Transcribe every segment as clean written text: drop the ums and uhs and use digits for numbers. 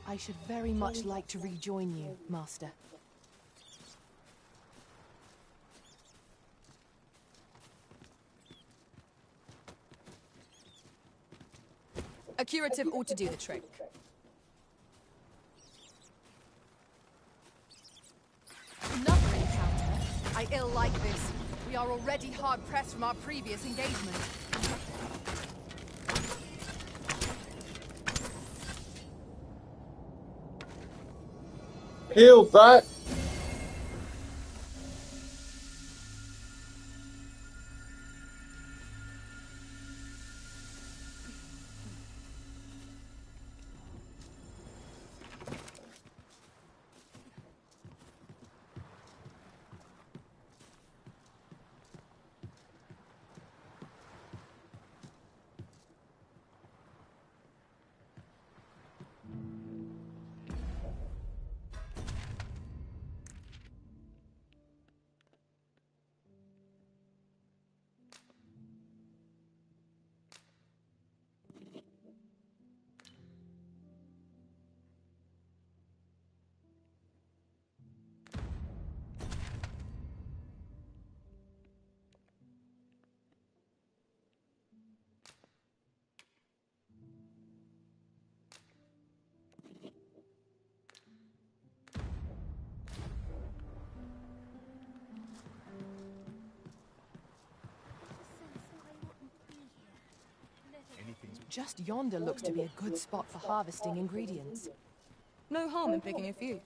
I should very much like to rejoin you, Master. A curative ought to do the trick. Another encounter? I ill like this. We are already hard-pressed from our previous engagement. Heal that! Just yonder looks to be a good spot for harvesting ingredients. No harm in picking a few.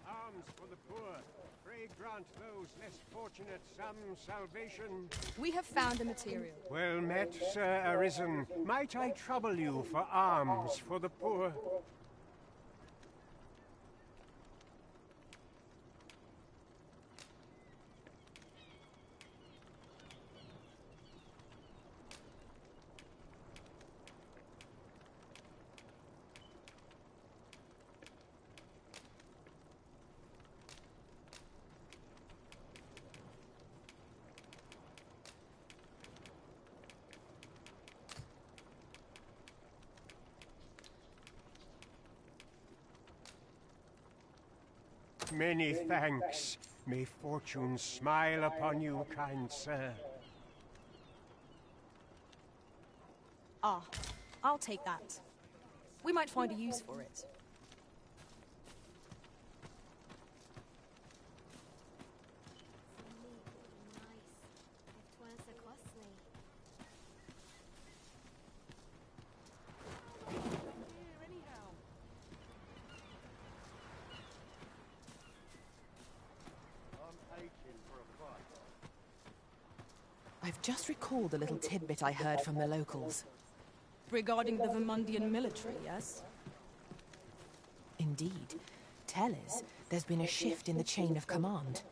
Arms for the poor. Pray grant those less fortunate some salvation. We have found the material. Well met, Sir Arisen. Might I trouble you for alms for the poor? Many thanks. May fortune smile upon you, kind sir. Ah, I'll take that. We might find a use for it. I've just recalled a little tidbit I heard from the locals. Regarding the Vermundian military, yes? Indeed. Tell us, there's been a shift in the chain of command.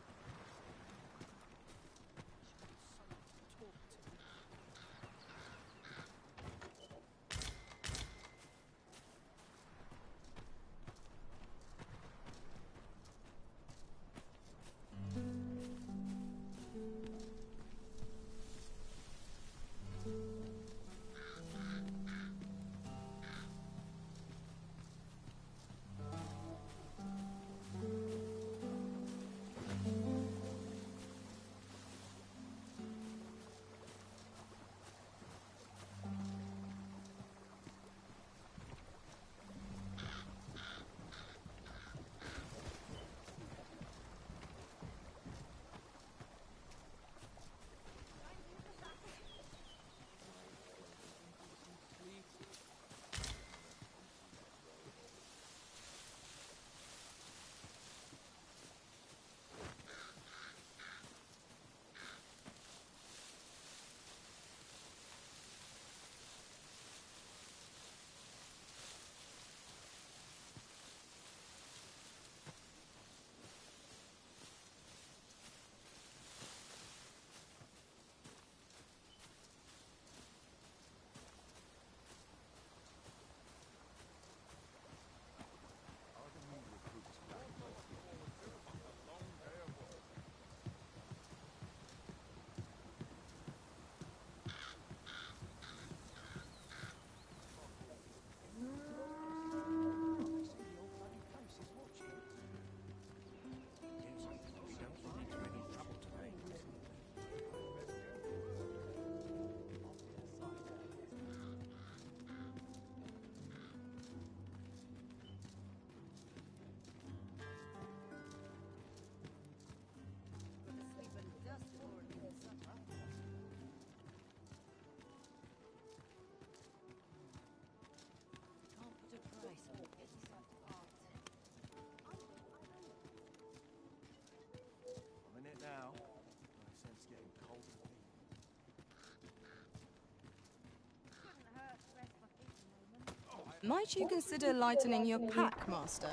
Might you consider lightening your pack, Master?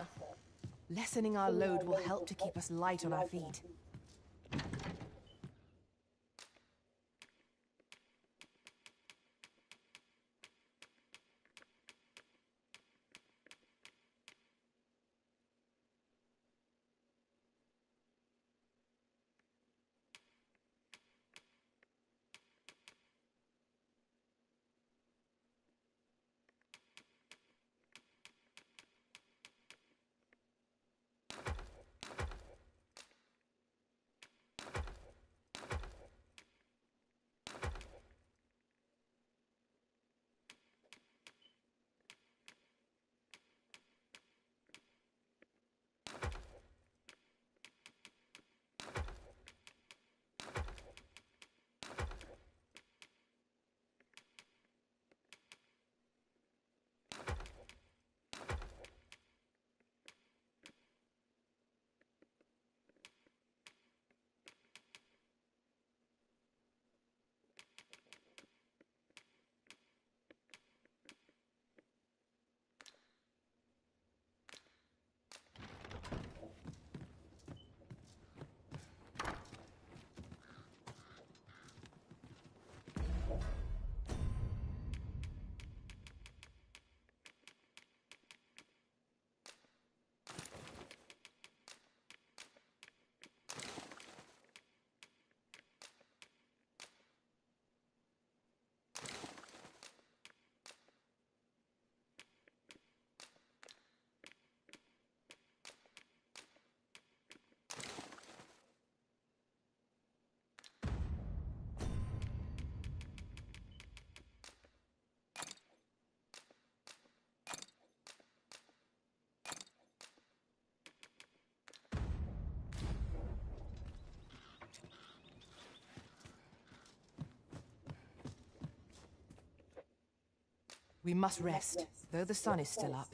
Lessening our load will help to keep us light on our feet. We must rest, though the sun is still up.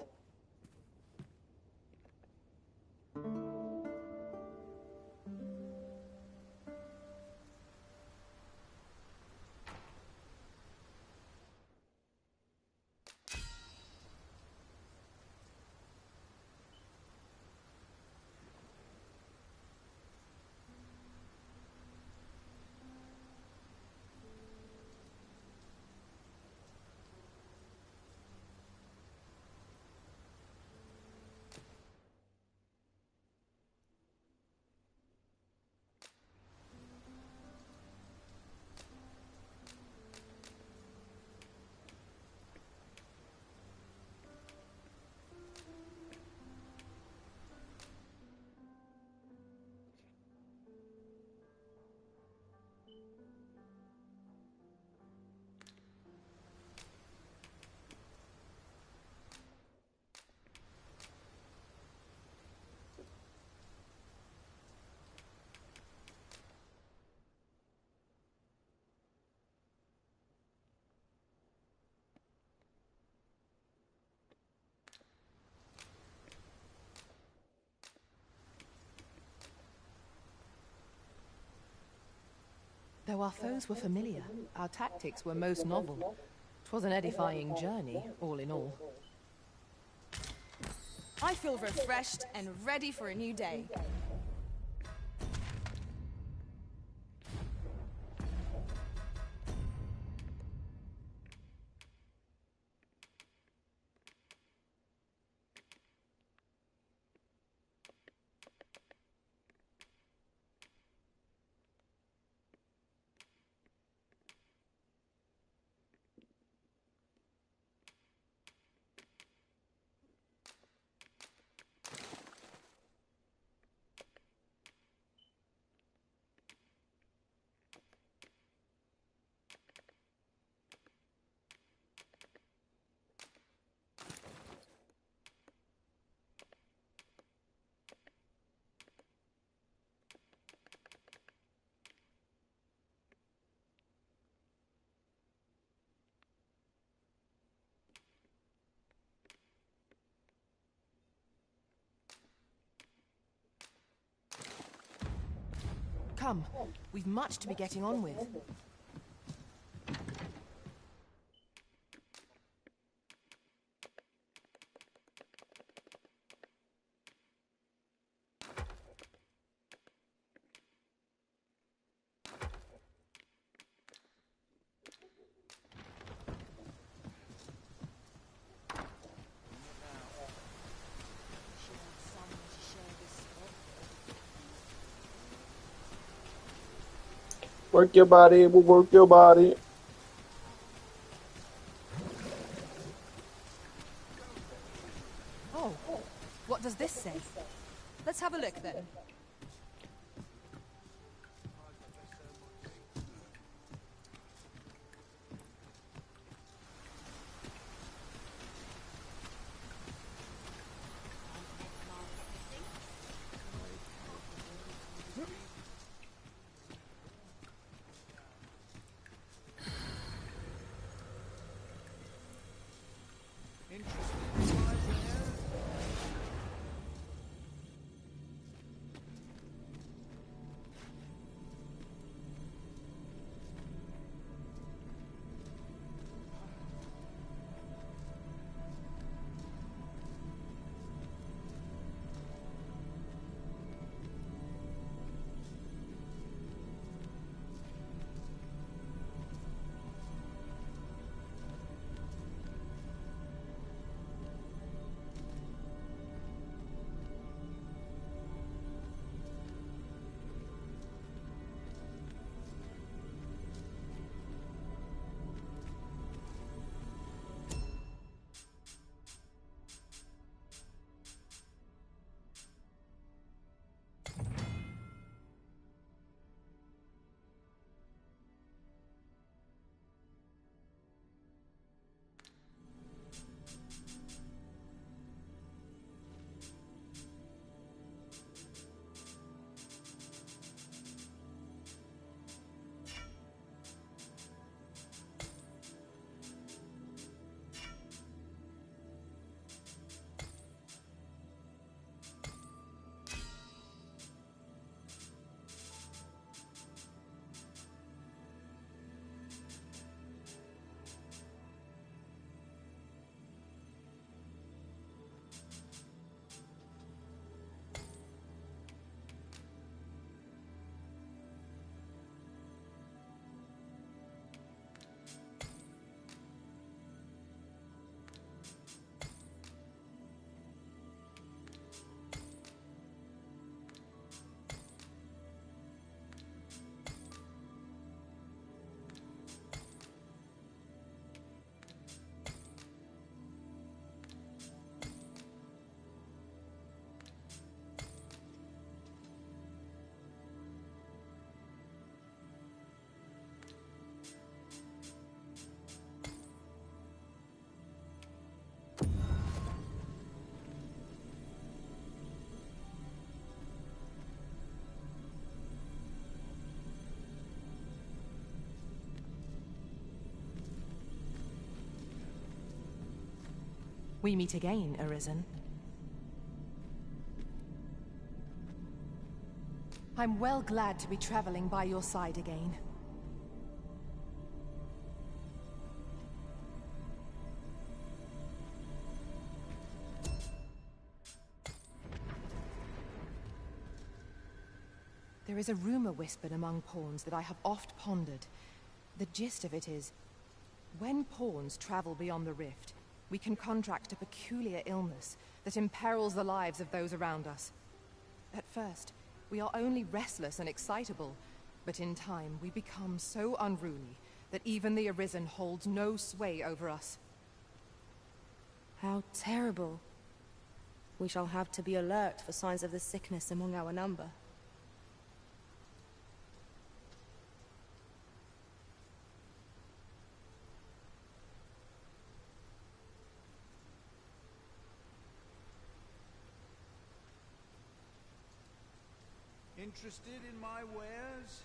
Though our foes were familiar, our tactics were most novel. 'Twas an edifying journey, all in all. I feel refreshed and ready for a new day. Come, we've much to be getting on with. Work your body, we'll work your body. Oh, what does this say? Let's have a look then. We meet again, Arisen. I'm well glad to be traveling by your side again. There is a rumor whispered among pawns that I have oft pondered. The gist of it is, when pawns travel beyond the rift, we can contract a peculiar illness that imperils the lives of those around us. At first, we are only restless and excitable, but in time we become so unruly that even the Arisen holds no sway over us. How terrible. We shall have to be alert for signs of the sickness among our number. Interested in my wares?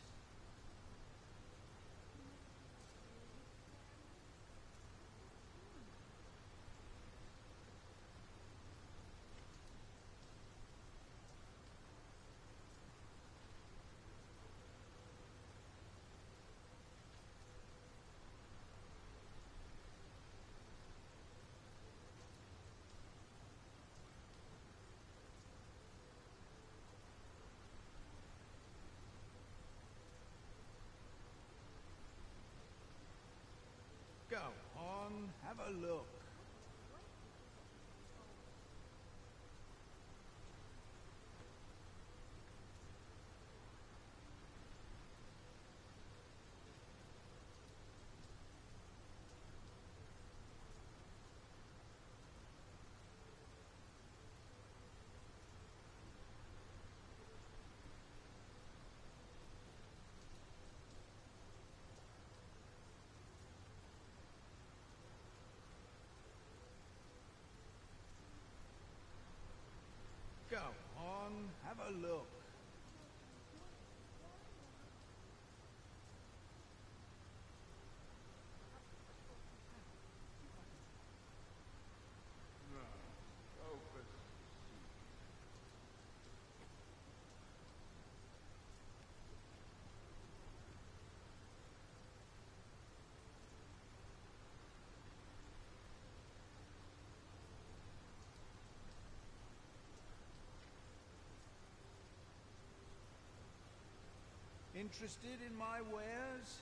Go on, have a look. a look. Interested in my wares?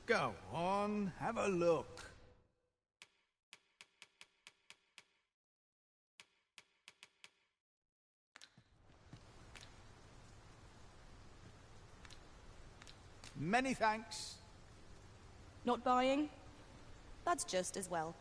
Go on, have a look. Many thanks. Not buying? That's just as well.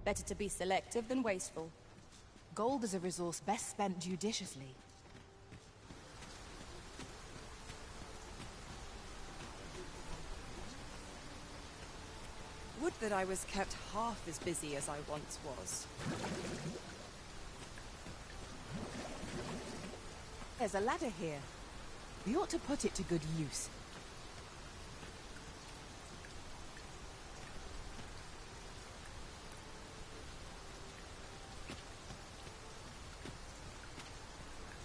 Better to be selective than wasteful. Gold is a resource best spent judiciously. Would that I was kept half as busy as I once was. There's a ladder here. We ought to put it to good use.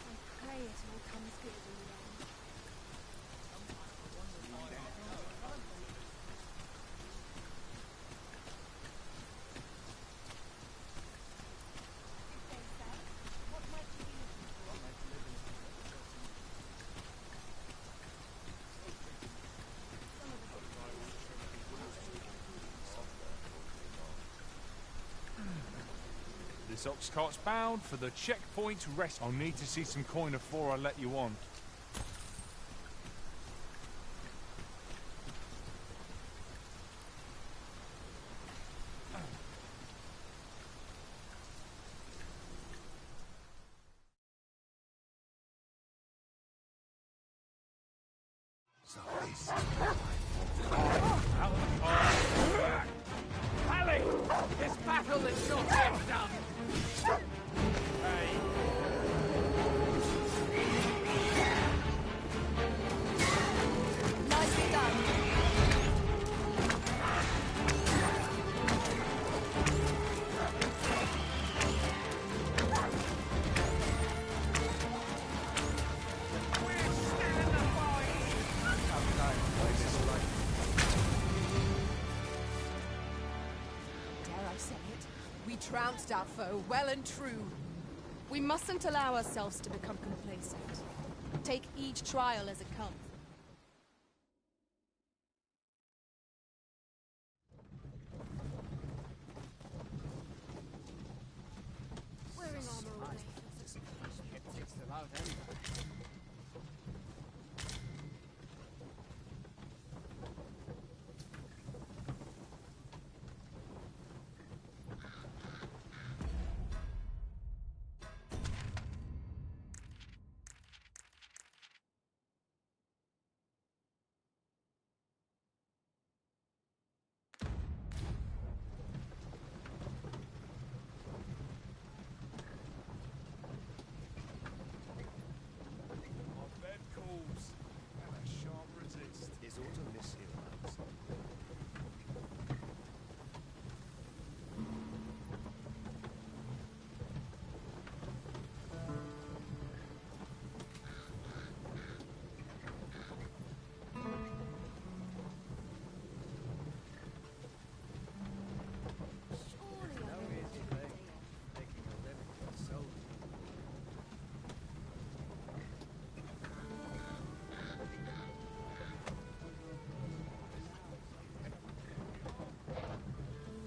I pray it all comes good in the end. This ox cart's bound for the checkpoint rest. I'll need to see some coin before I let you on. Pally! This battle is not yet done! Nicely done. Dare I say it? We trounced our foe well and true. We mustn't allow ourselves to become complacent. Take each trial as it comes. Wearing armor all day.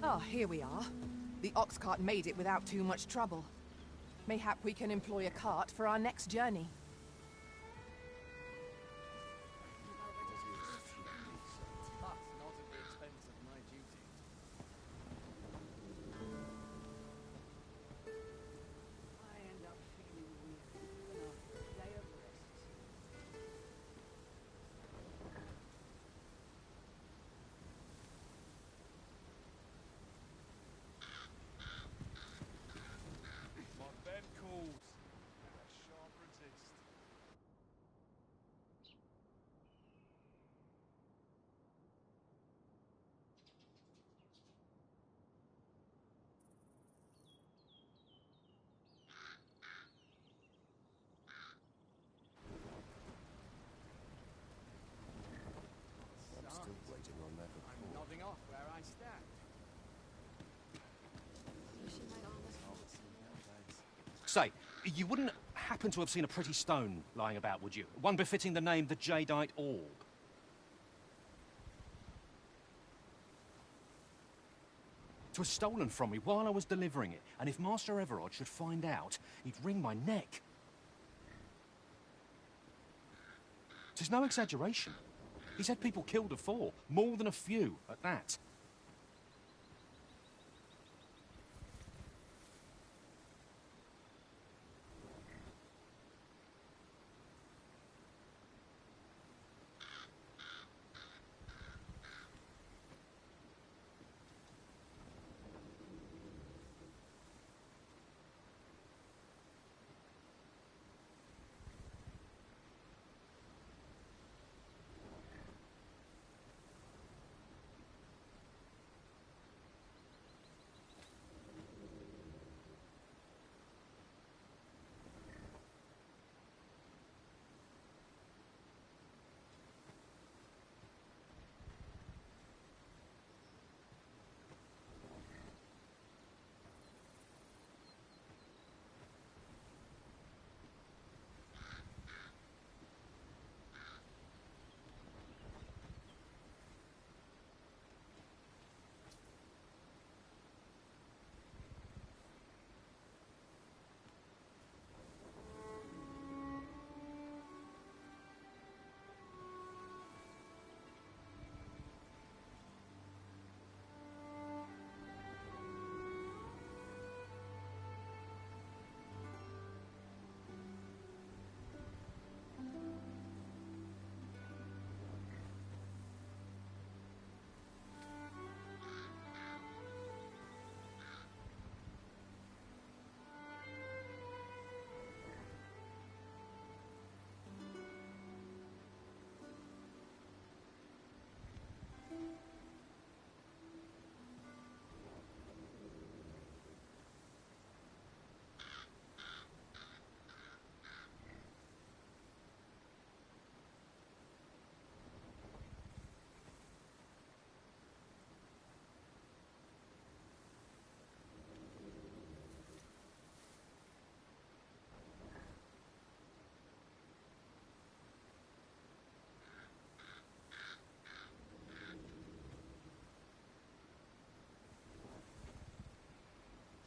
Ah, here we are. The ox cart made it without too much trouble. Mayhap we can employ a cart for our next journey. My bed calls. A sharp resist. I'm still waiting on that report. I'm nodding off where I stand. Say, you wouldn't happen to have seen a pretty stone lying about, would you? One befitting the name the Jadeite Orb. It was stolen from me while I was delivering it, and if Master Everard should find out, he'd wring my neck. 'Tis no exaggeration. He's had people killed afore, more than a few at that.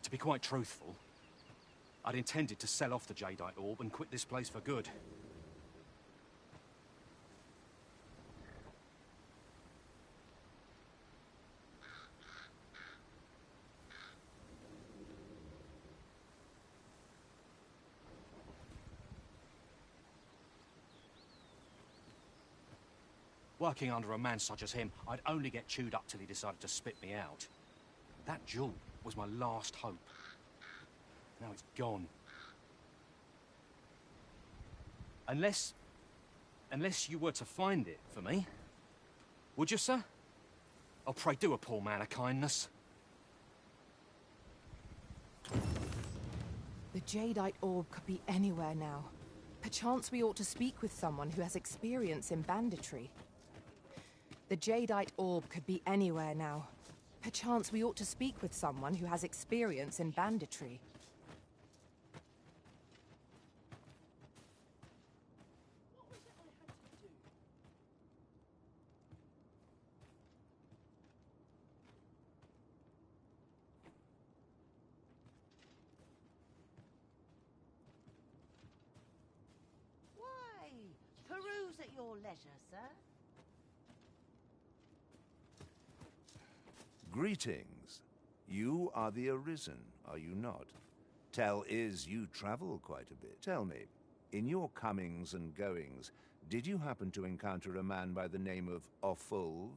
To be quite truthful, I'd intended to sell off the Jadeite Orb and quit this place for good. Working under a man such as him, I'd only get chewed up till he decided to spit me out. That jewel was my last hope. Now it's gone. Unless you were to find it for me. Would you, sir? Oh, pray do a poor man a kindness. The Jadeite Orb could be anywhere now. Perchance we ought to speak with someone who has experience in banditry. The Jadeite Orb could be anywhere now. Perchance we ought to speak with someone who has experience in banditry. your leisure, sir. Greetings. You are the Arisen, are you not? Tell is you travel quite a bit. Tell me, in your comings and goings, did you happen to encounter a man by the name of Offulv?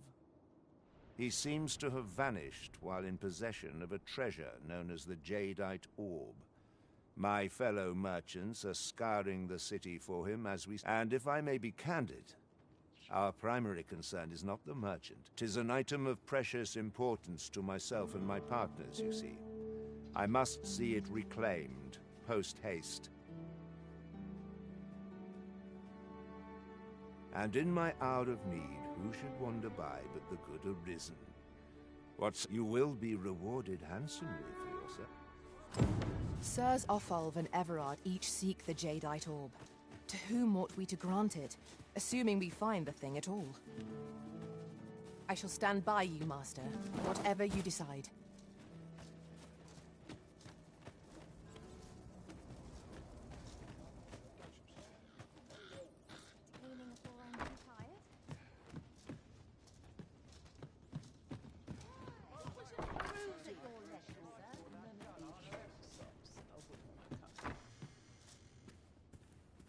He seems to have vanished while in possession of a treasure known as the Jadeite Orb. My fellow merchants are scouring the city for him as we... And if I may be candid, our primary concern is not the merchant. 'Tis an item of precious importance to myself and my partners, you see. I must see it reclaimed, post-haste. And in my hour of need, who should wander by but the good Arisen? You will be rewarded handsomely for your service. Sirs Offulv and Everard each seek the Jadeite Orb. To whom ought we to grant it, assuming we find the thing at all? I shall stand by you, Master, whatever you decide.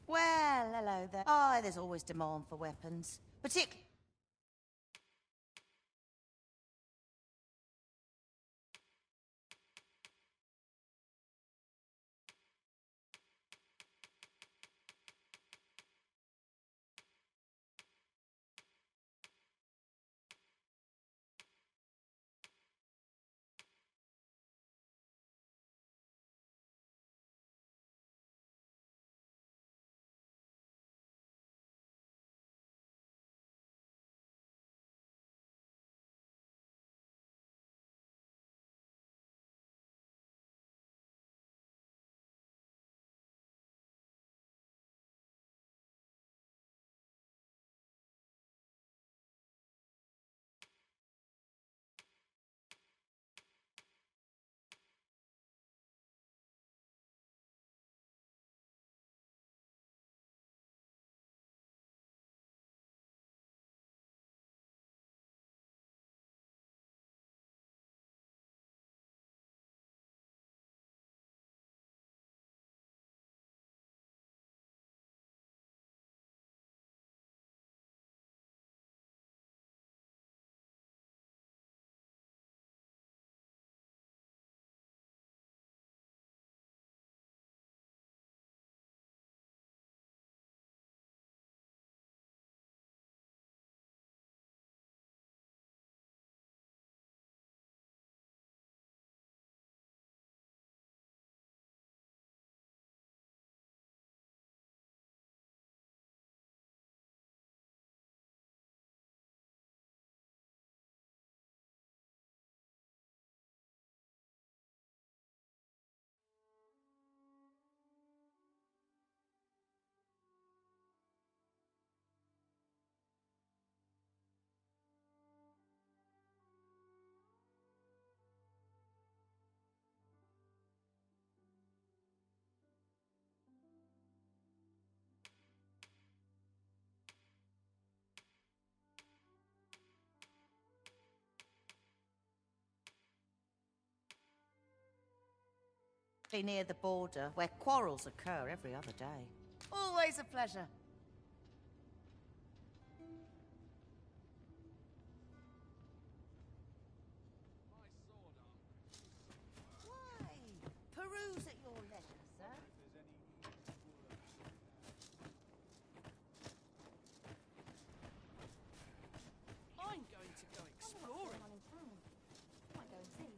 Well, hello there. Oh, there's always demand for weapons. Particularly... near the border, where quarrels occur every other day. Always a pleasure. Why? Peruse at your leisure, sir. I'm going to go exploring. Might go and see.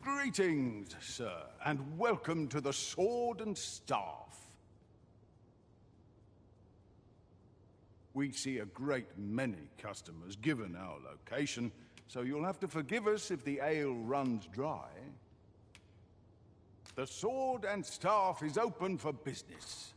Greetings, sir, and welcome to the Sword and Staff. We see a great many customers given our location, so you'll have to forgive us if the ale runs dry. The Sword and Staff is open for business.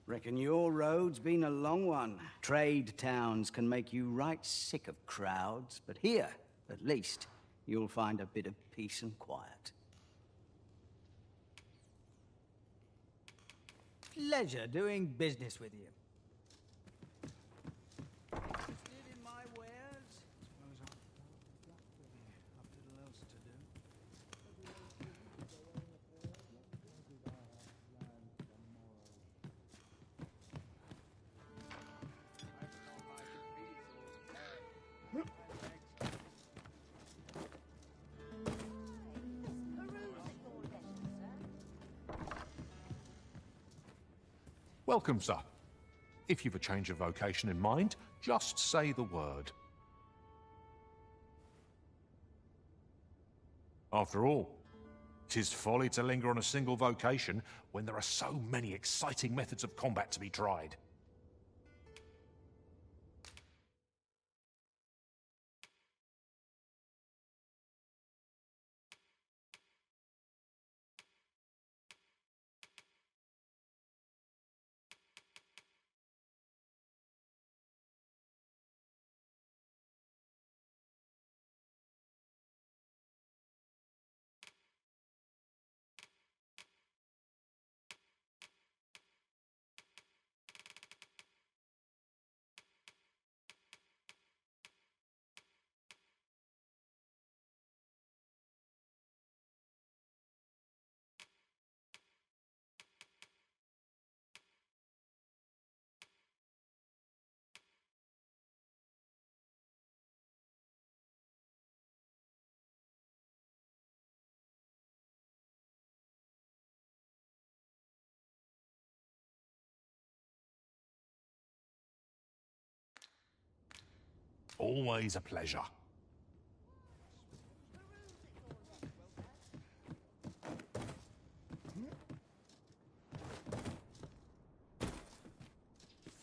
Reckon your road's been a long one. Trade towns can make you right sick of crowds, but here, at least, you'll find a bit of peace and quiet. Pleasure doing business with you. Interested in my wares? Suppose I'll have little else to do. Welcome, sir. If you've a change of vocation in mind, just say the word. After all, 'tis folly to linger on a single vocation when there are so many exciting methods of combat to be tried. Always a pleasure.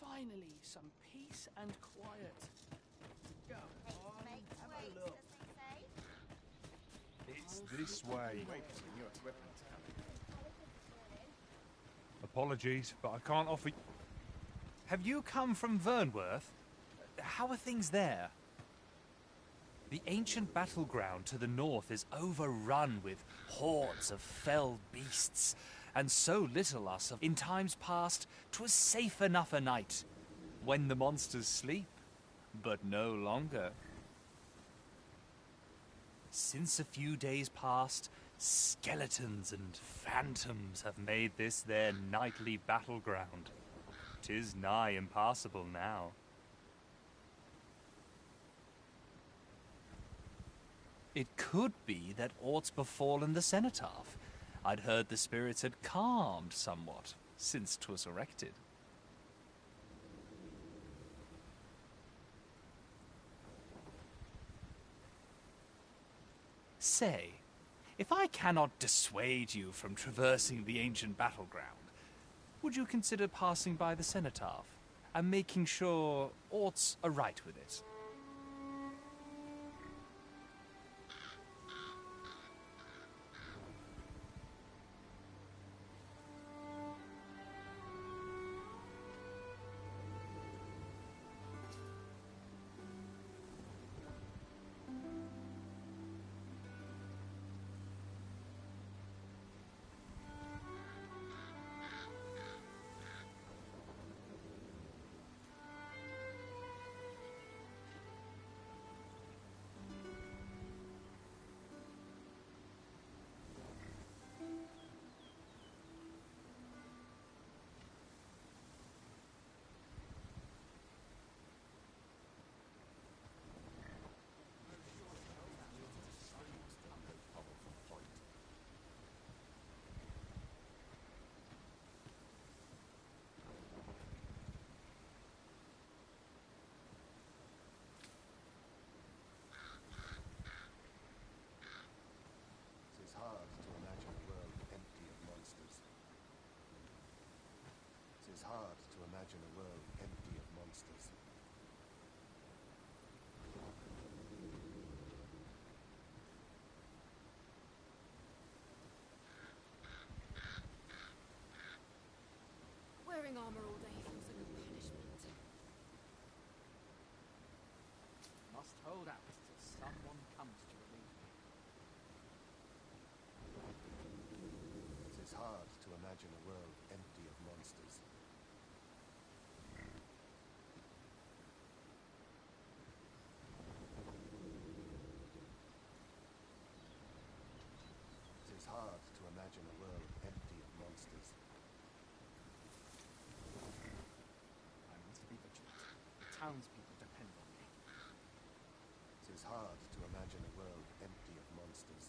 Finally, some peace and quiet. Go on, have a look. It's this way. Apologies, but I can't offer... Have you come from Vernworth? How are things there? The ancient battleground to the north is overrun with hordes of fell beasts, and so little us of in times past 'twas safe enough a night, when the monsters sleep, but no longer. Since a few days past, skeletons and phantoms have made this their nightly battleground. 'Tis nigh impassable now. It could be that aught's befallen the cenotaph. I'd heard the spirits had calmed somewhat since 'twas erected. Say, if I cannot dissuade you from traversing the ancient battleground, would you consider passing by the cenotaph and making sure aught's aright with it? armor all day feels like a punishment. Must hold out till someone comes to relieve me. It is hard to imagine a world empty of monsters. It is hard to imagine a world empty of monsters. I must be vigilant. The townspeople depend on me. It is hard to imagine a world empty of monsters.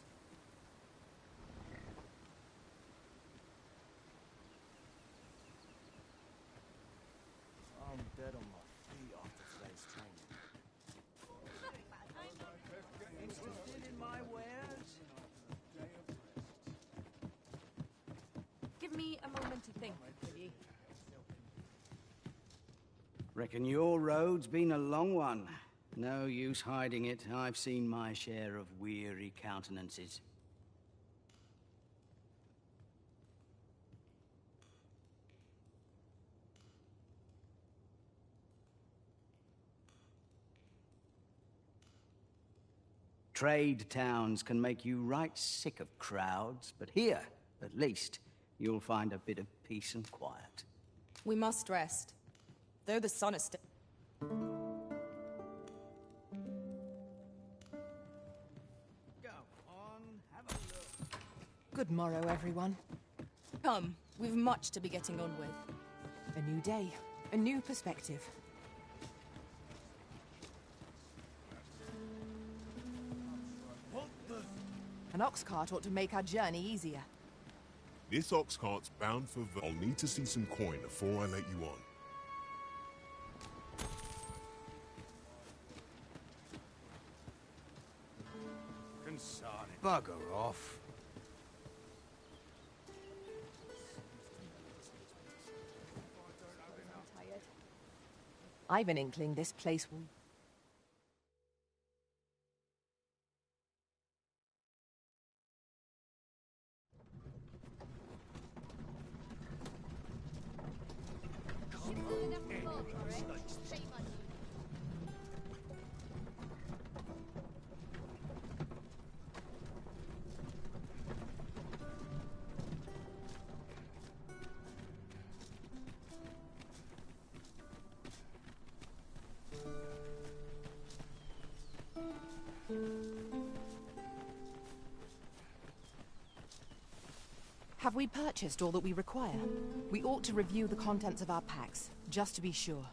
I'm dead on my feet after today's training. Interested in my wares? Give me a moment to think, will ye? Reckon your road's been a long one. No use hiding it. I've seen my share of weary countenances. Trade towns can make you right sick of crowds, but here, at least, you'll find a bit of peace and quiet. We must rest. Though the sun is still... Go on, have a look. Good morrow, everyone. Come, we've much to be getting on with. A new day, a new perspective. What the... An ox cart ought to make our journey easier. This ox cart's bound for I'll need to see some coin before I let you on. Bugger off. I've an inkling this place will... Have we purchased all that we require? We ought to review the contents of our packs, just to be sure.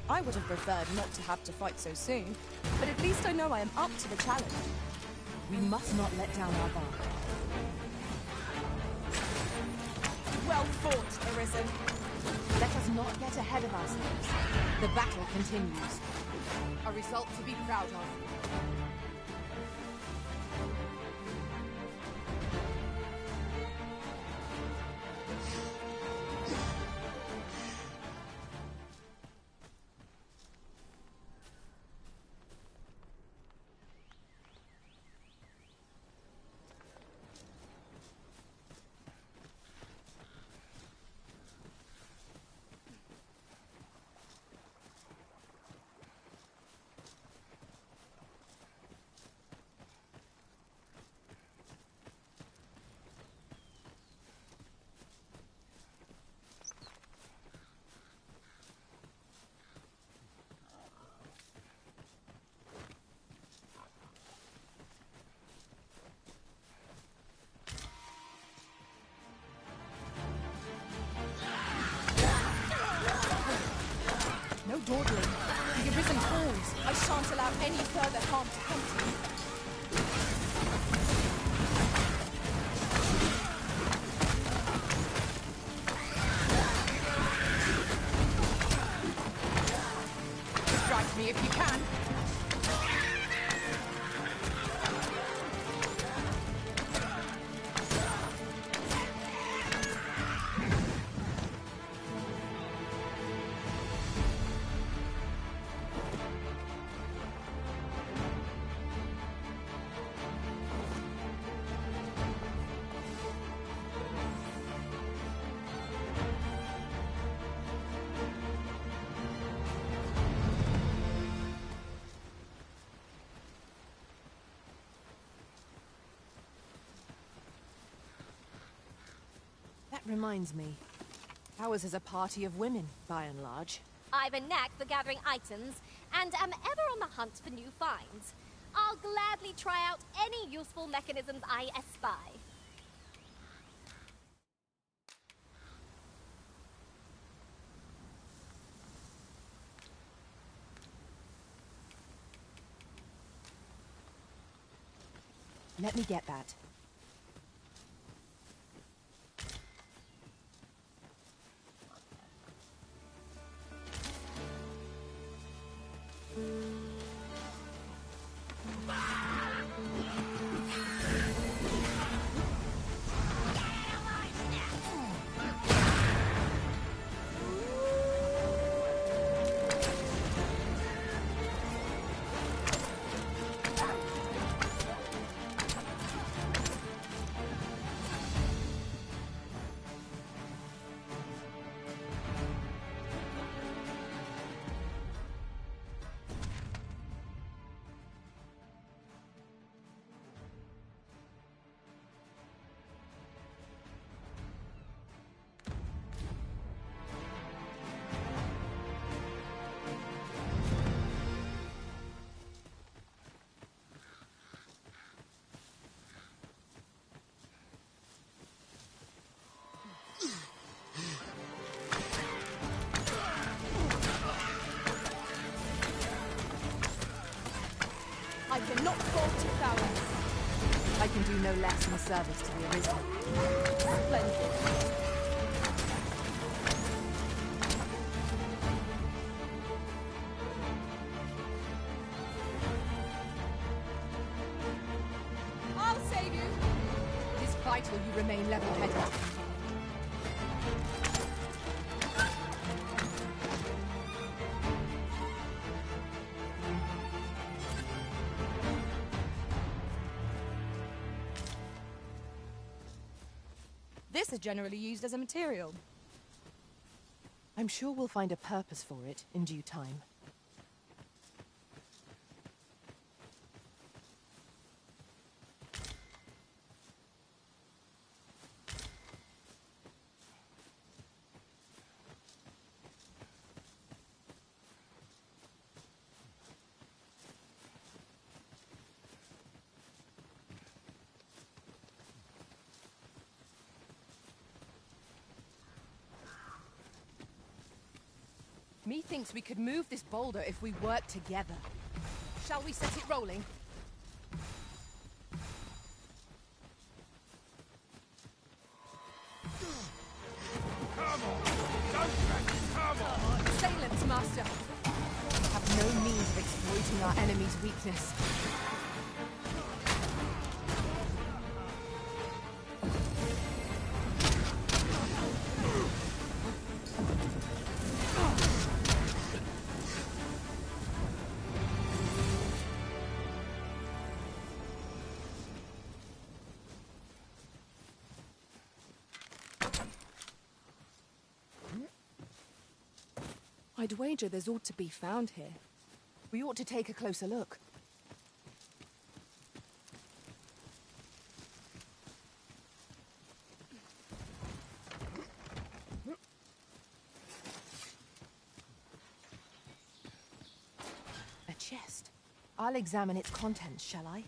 I would have preferred not to have to fight so soon, but at least I know I am up to the challenge. We must not let down our guard. Well fought, Arisen. Let us not get ahead of ourselves. The battle continues. A result to be proud of. No dawdling. The Arisen calls. I shan't allow any further harm to come to you. Strike me if you can. Reminds me, ours is a party of women, by and large. I've a knack for gathering items, and am ever on the hunt for new finds. I'll gladly try out any useful mechanisms I espy. Let me get that. I cannot fault your prowess. I can do no less in service to the Arisen. Splendid. I'll save you. It is vital you remain level-headed. This is generally used as a material. I'm sure we'll find a purpose for it in due time. Methinks we could move this boulder if we work together. Shall we set it rolling? Come on! Don't drag it! Come on! Silence, Master! We have no means of exploiting our enemy's weakness. I'd wager there's ought to be found here. We ought to take a closer look. A chest. I'll examine its contents, shall I?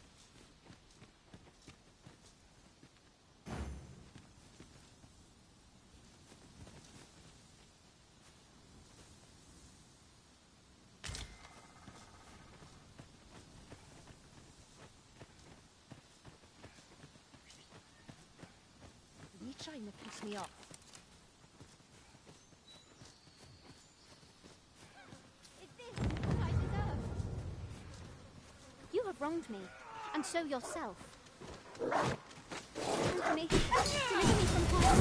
You trying to piss me off? Is this what I deserve? You have wronged me, and so yourself. Deliver me from harm.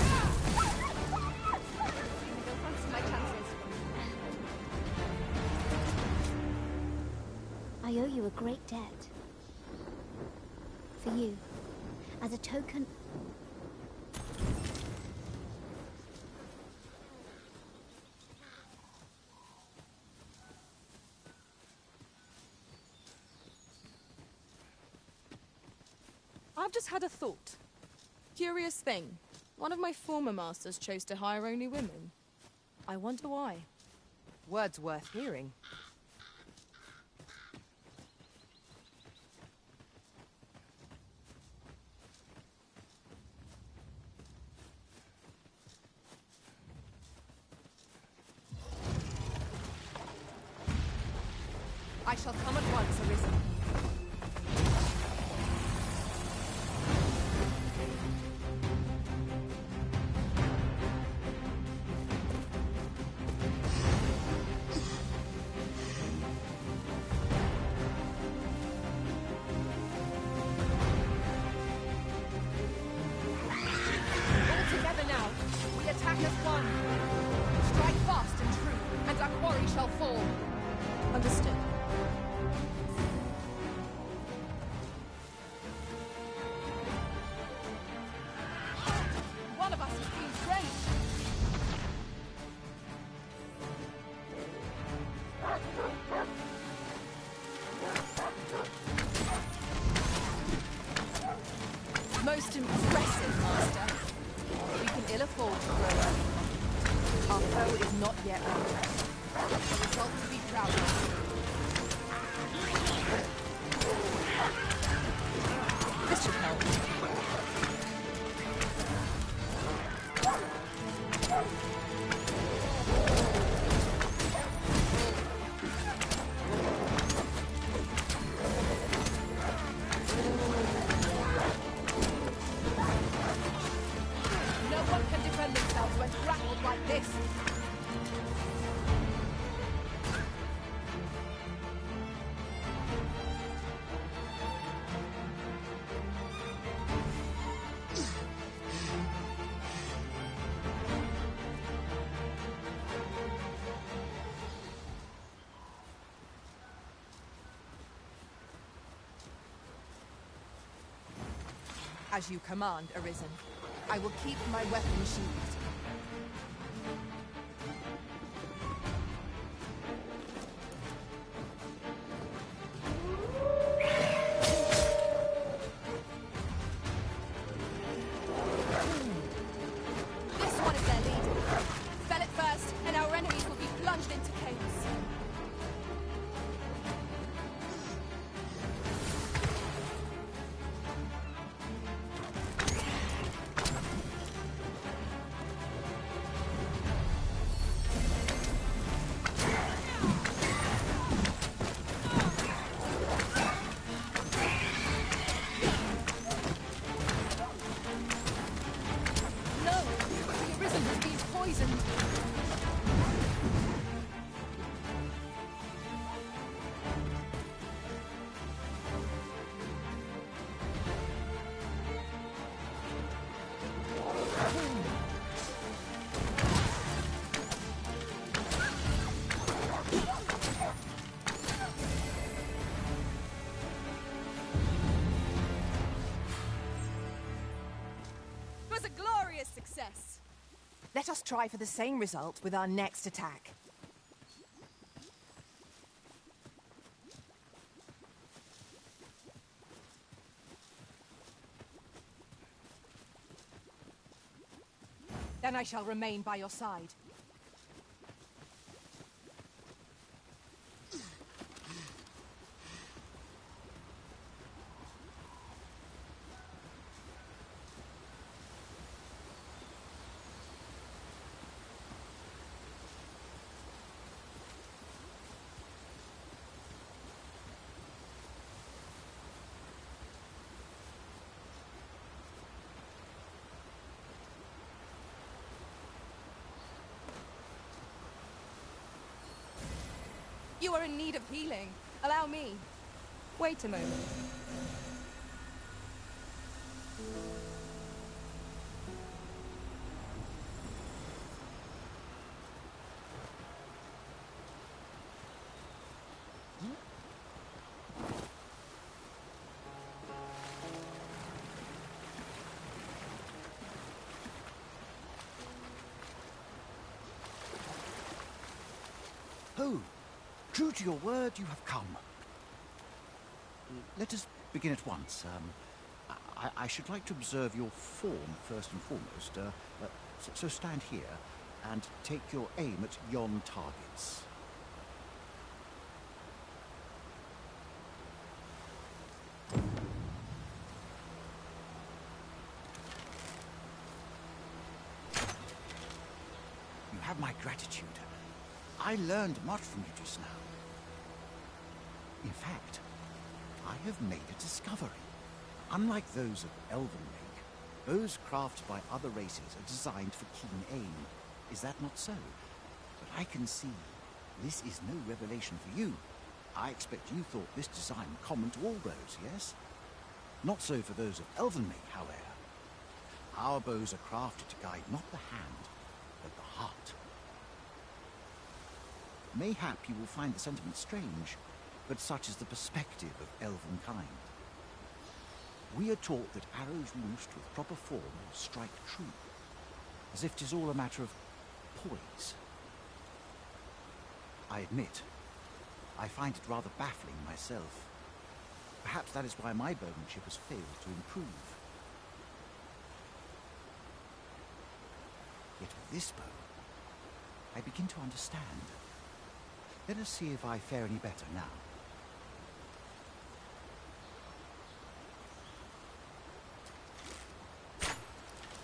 Go fancy my chances. I owe you a great debt. For you, as a token. I've just had a thought. Curious thing. One of my former masters chose to hire only women. I wonder why. Words worth hearing. I shall come at once, Arisen. All together now. We attack as one. Strike fast and true, and our quarry shall fall. Understood. One of us has been trained. Most impressive, Master. We can ill afford to grow up. Our foe is not yet vanquished. A result to be proud of. This should help. No one can defend themselves when grappled like this. As you command, Arisen. I will keep my weapon sheathed. This one is their leader. Fell it first, and our enemies will be plunged into chaos. No! The Arisen has been poisoned! It was a glorious success. Let us try for the same result with our next attack. Then I shall remain by your side. You are in need of healing. Allow me. Wait a moment. Oh, true to your word, you have come. Let us begin at once. I should like to observe your form first and foremost. So stand here and take your aim at yon targets. You have my gratitude. I learned much from you just now. In fact, I have made a discovery. Unlike those of Elven make, bows crafted by other races are designed for keen aim. Is that not so? But I can see this is no revelation for you. I expect you thought this design common to all bows, yes? Not so for those of Elven make, however. Our bows are crafted to guide not the hand, but the heart. Mayhap you will find the sentiment strange, but such is the perspective of elven kind. We are taught that arrows loosed with proper form will strike true, as if 'tis all a matter of poise. I admit, I find it rather baffling myself. Perhaps that is why my bowmanship has failed to improve. Yet with this bow, I begin to understand. Let us see if I fare any better now.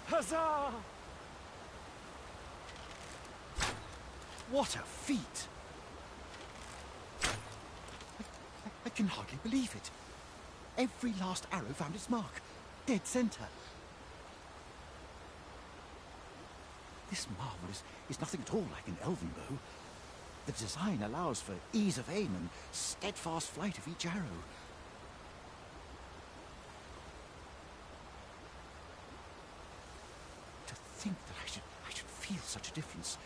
Huzzah! What a feat! I can hardly believe it. Every last arrow found its mark. Dead center. This marvel is nothing at all like an elven bow. The design allows for ease of aim and steadfast flight of each arrow. To think that I should feel such a difference.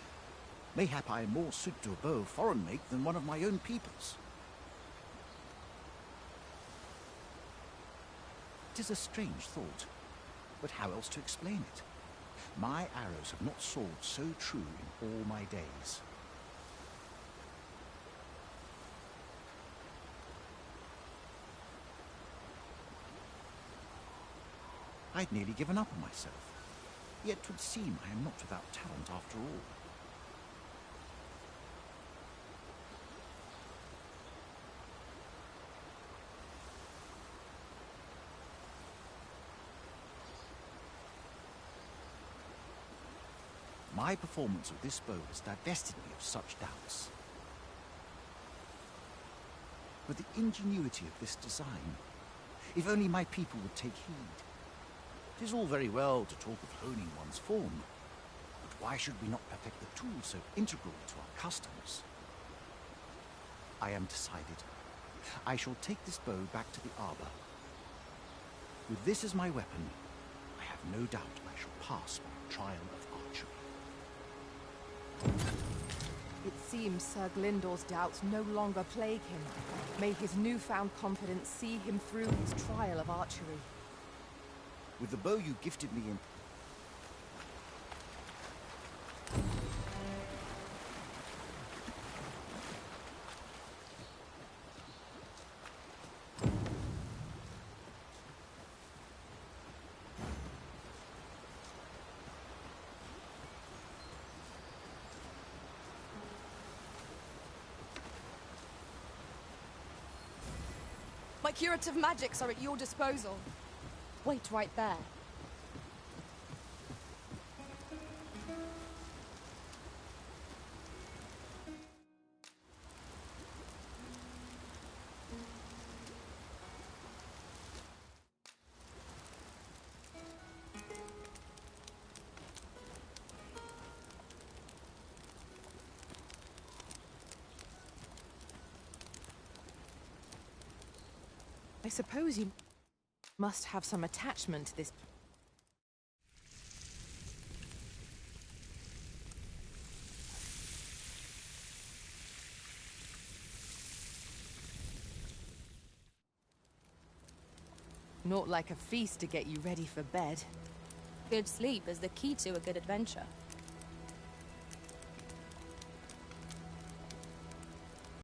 Mayhap I am more suited to a bow of foreign make than one of my own people's. It is a strange thought, but how else to explain it? My arrows have not soared so true in all my days. I'd nearly given up on myself, yet 'twould seem I am not without talent after all. My performance with this bow has divested me of such doubts. But the ingenuity of this design, if only my people would take heed. It is all very well to talk of honing one's form, but why should we not perfect the tool so integral to our customs? I am decided. I shall take this bow back to the arbor. With this as my weapon, I have no doubt I shall pass my trial of archery. It seems Sir Glyndor's doubts no longer plague him. May his newfound confidence see him through his trial of archery. With the bow you gifted me in... My curative magics are at your disposal. Wait right there. I suppose you must have some attachment to this. Not like a feast to get you ready for bed. Good sleep is the key to a good adventure.